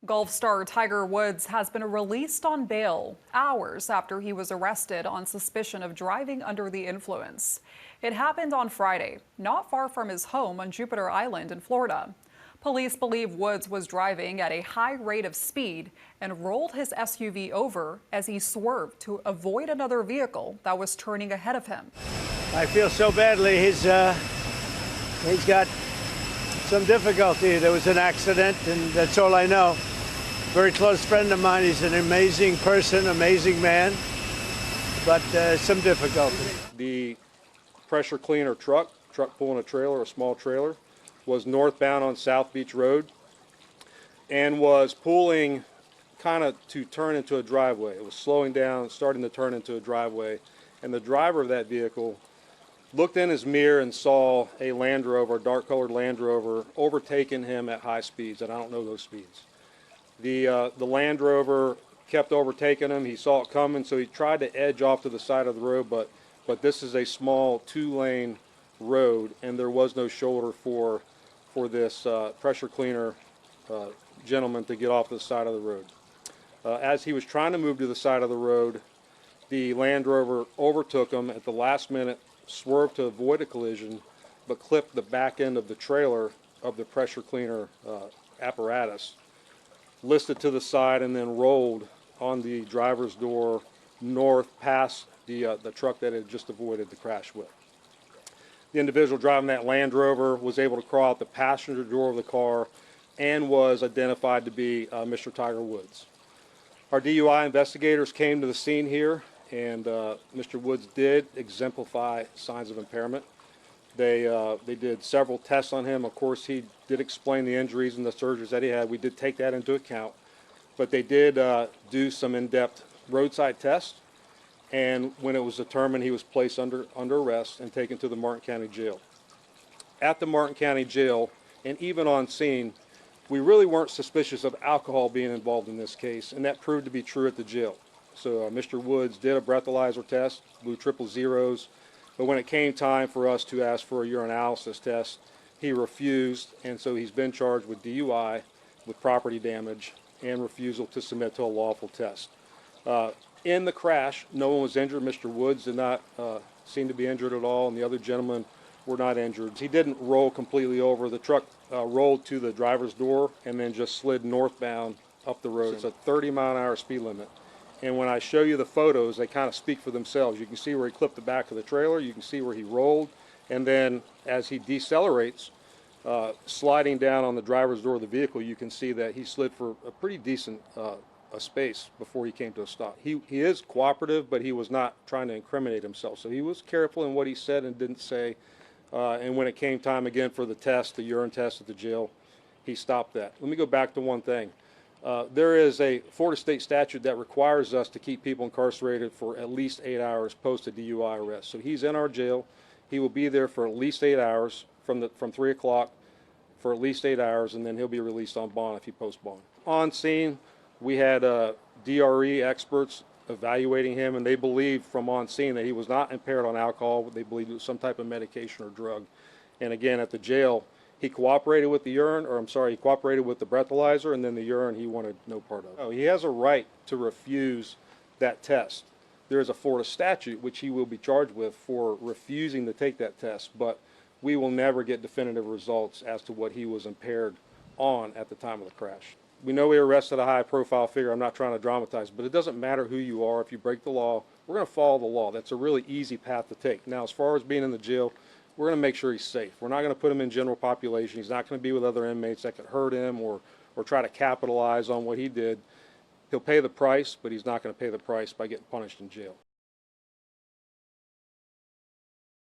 Golf star Tiger Woods has been released on bail hours after he was arrested on suspicion of driving under the influence. It happened on Friday, not far from his home on Jupiter Island in Florida. Police believe Woods was driving at a high rate of speed and rolled his SUV over as he swerved to avoid another vehicle that was turning ahead of him. I feel so badly. He's got some difficulty. There was an accident, and that's all I know. Very close friend of mine. He's an amazing person, amazing man, but some difficulty. The pressure cleaner truck pulling a trailer, a small trailer, was northbound on South Beach Road and was pulling kind of to turn into a driveway. It was slowing down, starting to turn into a driveway, and the driver of that vehicle looked in his mirror and saw a Land Rover, a dark-colored Land Rover, overtaking him at high speeds, and I don't know those speeds. The Land Rover kept overtaking him. He saw it coming, so he tried to edge off to the side of the road, but this is a small two-lane road, and there was no shoulder for this pressure cleaner gentleman to get off the side of the road. As he was trying to move to the side of the road, the Land Rover overtook him at the last minute, swerved to avoid a collision, but clipped the back end of the trailer of the pressure cleaner apparatus, listed to the side, and then rolled on the driver's door north past the truck that had just avoided the crash with. The individual driving that Land Rover was able to crawl out the passenger door of the car and was identified to be Mr. Tiger Woods. Our DUI investigators came to the scene here, and Mr. Woods did exemplify signs of impairment. They did several tests on him. Of course, he did explain the injuries and the surgeries that he had. We did take that into account. But they did do some in-depth roadside tests, and when it was determined, he was placed under arrest and taken to the Martin County Jail. At the Martin County Jail, and even on scene, we really weren't suspicious of alcohol being involved in this case, and that proved to be true at the jail. So Mr. Woods did a breathalyzer test, blew triple zeros, but when it came time for us to ask for a urinalysis test, he refused, and so he's been charged with DUI, with property damage, and refusal to submit to a lawful test. In the crash, no one was injured. Mr. Woods did not seem to be injured at all, and the other gentlemen were not injured. He didn't roll completely over. The truck rolled to the driver's door and then just slid northbound up the road. It's a 30-mile-an-hour speed limit. And when I show you the photos, they kind of speak for themselves. You can see where he clipped the back of the trailer. You can see where he rolled. And then as he decelerates, sliding down on the driver's door of the vehicle, you can see that he slid for a pretty decent a space before he came to a stop. He is cooperative, but he was not trying to incriminate himself. So he was careful in what he said and didn't say. And when it came time again for the test, the urine test at the jail, he stopped that. Let me go back to one thing. There is a Florida state statute that requires us to keep people incarcerated for at least 8 hours post a DUI arrest. So he's in our jail. He will be there for at least 8 hours from 3 o'clock for at least 8 hours, and then he'll be released on bond if he posts bond. On scene, we had DRE experts evaluating him, and they believed from on scene that he was not impaired on alcohol. They believed it was some type of medication or drug. And again, at the jail, he cooperated with the urine, or I'm sorry, he cooperated with the breathalyzer, and then the urine he wanted no part of. Oh, he has a right to refuse that test. There is a Florida statute which he will be charged with for refusing to take that test, but we will never get definitive results as to what he was impaired on at the time of the crash. We know we arrested a high-profile figure. I'm not trying to dramatize, but it doesn't matter who you are. If you break the law, we're going to follow the law. That's a really easy path to take. Now, as far as being in the jail, we're going to make sure he's safe. We're not going to put him in general population. He's not going to be with other inmates that could hurt him or try to capitalize on what he did. He'll pay the price, but he's not going to pay the price by getting punished in jail.